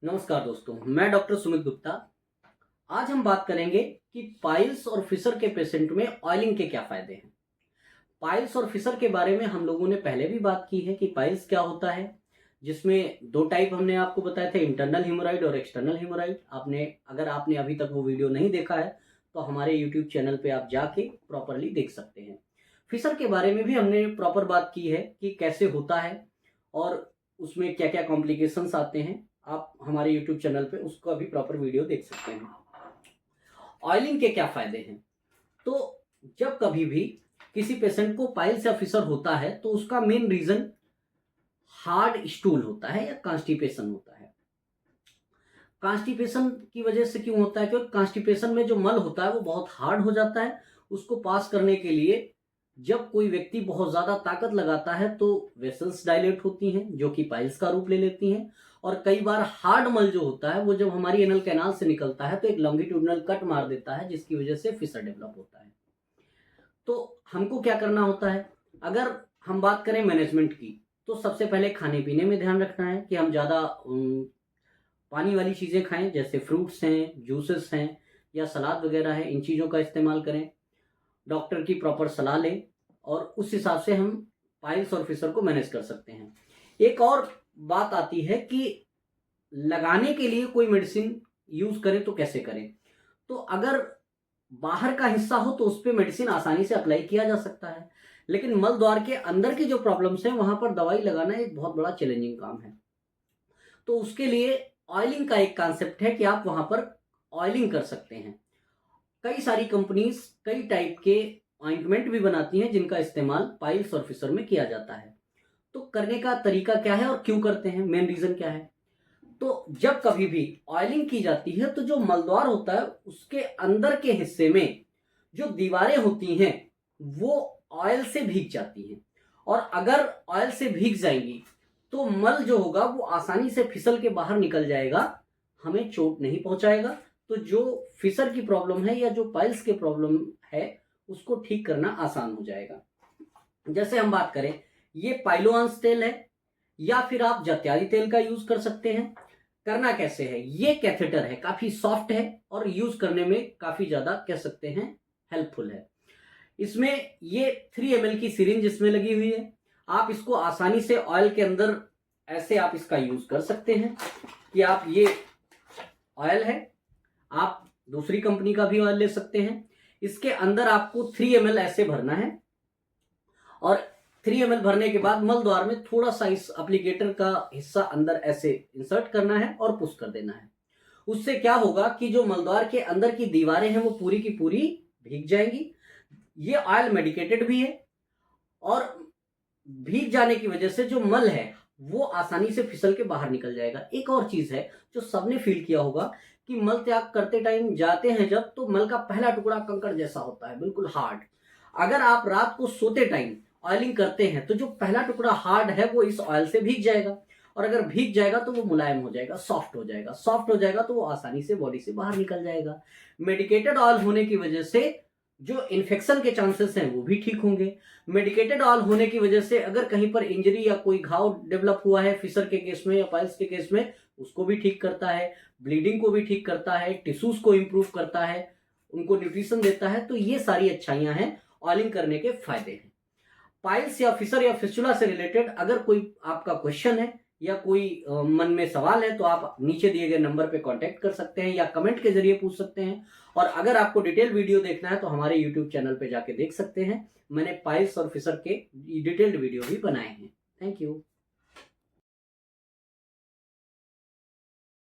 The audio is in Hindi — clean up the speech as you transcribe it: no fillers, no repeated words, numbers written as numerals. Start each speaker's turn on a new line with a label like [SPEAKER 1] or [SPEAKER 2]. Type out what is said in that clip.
[SPEAKER 1] नमस्कार दोस्तों, मैं डॉक्टर सुमित गुप्ता। आज हम बात करेंगे कि पाइल्स और फिशर के पेशेंट में ऑयलिंग के क्या फायदे हैं। पाइल्स और फिशर के बारे में हम लोगों ने पहले भी बात की है कि पाइल्स क्या होता है, जिसमें दो टाइप हमने आपको बताए थे, इंटरनल हीमोराइड और एक्सटर्नल हीमोराइड। अगर आपने अभी तक वो वीडियो नहीं देखा है तो हमारे यूट्यूब चैनल पे आप जाके प्रॉपरली देख सकते हैं। फिशर के बारे में भी हमने प्रॉपर बात की है कि कैसे होता है और उसमें क्या क्या कॉम्प्लिकेशंस आते हैं। आप हमारे यूट्यूब चैनल पे उसका भी प्रॉपर वीडियो देख सकते हैं। ऑयलिंग के क्या फायदे हैं? तो जब कभी भी किसी पेशेंट को पाइल्स या फिशर होता है तो उसका मेन रीजन हार्ड स्टूल होता है या कॉन्स्टिपेशन होता है। कॉन्स्टिपेशन की वजह से क्यों होता है? क्योंकि कॉन्स्टिपेशन में जो मल होता है वो बहुत हार्ड हो जाता है। उसको पास करने के लिए जब कोई व्यक्ति बहुत ज्यादा ताकत लगाता है तो वेसल्स डायलेट होती हैं, जो कि पाइल्स का रूप ले लेती हैं। और कई बार हार्ड मल जो होता है वो जब हमारी एनल कैनाल से निकलता है तो एक लॉन्गिट्यूडिनल कट मार देता है, जिसकी वजह से फिशर डेवलप होता है। तो हमको क्या करना होता है? अगर हम बात करें मैनेजमेंट की, तो सबसे पहले खाने पीने में ध्यान रखना है कि हम ज़्यादा पानी वाली चीज़ें खाएं, जैसे फ्रूट्स हैं, जूसेस हैं या सलाद वगैरह है, इन चीज़ों का इस्तेमाल करें। डॉक्टर की प्रॉपर सलाह लें और उस हिसाब से हम पाइल्स और फिशर को मैनेज कर सकते हैं। एक और बात आती है कि लगाने के लिए कोई मेडिसिन यूज करें तो कैसे करें। तो अगर बाहर का हिस्सा हो तो उस पर मेडिसिन आसानी से अप्लाई किया जा सकता है, लेकिन मल द्वार के अंदर की जो प्रॉब्लम्स हैं वहां पर दवाई लगाना एक बहुत बड़ा चैलेंजिंग काम है। तो उसके लिए ऑयलिंग का एक कॉन्सेप्ट है कि आप वहां पर ऑयलिंग कर सकते हैं। कई सारी कंपनीज कई टाइप के ऑइंटमेंट भी बनाती हैं जिनका इस्तेमाल पाइल्स और फिशर में किया जाता है। तो करने का तरीका क्या है और क्यों करते हैं, मेन रीजन क्या है? तो जब कभी भी ऑयलिंग की जाती है तो जो मलद्वार होता है उसके अंदर के हिस्से में जो दीवारें होती हैं वो ऑयल से भीग जाती हैं। और अगर ऑयल से भीग जाएंगी तो मल जो होगा वो आसानी से फिसल के बाहर निकल जाएगा, हमें चोट नहीं पहुंचाएगा। तो जो फिशर की प्रॉब्लम है या जो पाइल्स के प्रॉब्लम है उसको ठीक करना आसान हो जाएगा। जैसे हम बात करें, ये पाइलोआंस तेल है या फिर आप जत्यादी तेल का यूज कर सकते हैं। करना कैसे है? ये कैथेटर है, काफी सॉफ्ट है और यूज करने में काफी ज्यादा कह सकते हैं हेल्पफुल है। इसमें ये 3 ml की सिरिंज इसमें लगी हुई है। आप इसको आसानी से ऑयल के अंदर ऐसे आप इसका यूज कर सकते हैं कि आप ये ऑयल है, आप दूसरी कंपनी का भी ऑयल ले सकते हैं। इसके अंदर आपको 3 ml ऐसे भरना है और 3 ml भरने के बाद मल द्वार में थोड़ा सा इस एप्लीकेटर का हिस्सा अंदर ऐसे इंसर्ट करना है और पुश कर देना है। उससे क्या होगा कि जो मलद्वार के अंदर की दीवारें हैं वो पूरी की पूरी भीग जाएंगी। ये ऑयल मेडिकेटेड भी है और भीग जाने की वजह से जो मल है वो आसानी से फिसल के बाहर निकल जाएगा। एक और चीज है जो सबने फील किया होगा कि मल त्याग करते टाइम जाते हैं जब, तो मल का पहला टुकड़ा कंकड़ जैसा होता है, बिल्कुल हार्ड। अगर आप रात को सोते टाइम ऑयलिंग करते हैं तो जो पहला टुकड़ा हार्ड है वो इस ऑयल से भीग जाएगा, और अगर भीग जाएगा तो वो मुलायम हो जाएगा, सॉफ्ट हो जाएगा। सॉफ्ट हो जाएगा तो वो आसानी से बॉडी से बाहर निकल जाएगा। मेडिकेटेड ऑयल होने की वजह से जो इन्फेक्शन के चांसेस हैं वो भी ठीक होंगे। मेडिकेटेड ऑयल होने की वजह से अगर कहीं पर इंजरी या कोई घाव डेवलप हुआ है फिशर के केस में या पाइल्स के केस में, उसको भी ठीक करता है, ब्लीडिंग को भी ठीक करता है, टिश्यूज को इंप्रूव करता है, उनको न्यूट्रिशन देता है। तो ये सारी अच्छाइयां हैं ऑयलिंग करने के फायदे हैं। पाइल्स या फिशर या फिस्टुला से रिलेटेड अगर कोई आपका क्वेश्चन है या कोई मन में सवाल है तो आप नीचे दिए गए नंबर पे कांटेक्ट कर सकते हैं या कमेंट के जरिए पूछ सकते हैं। और अगर आपको डिटेल वीडियो देखना है तो हमारे यूट्यूब चैनल पे जाके देख सकते हैं। मैंने पाइल्स और फिशर के डिटेल्ड वीडियो भी बनाए हैं। Thank you.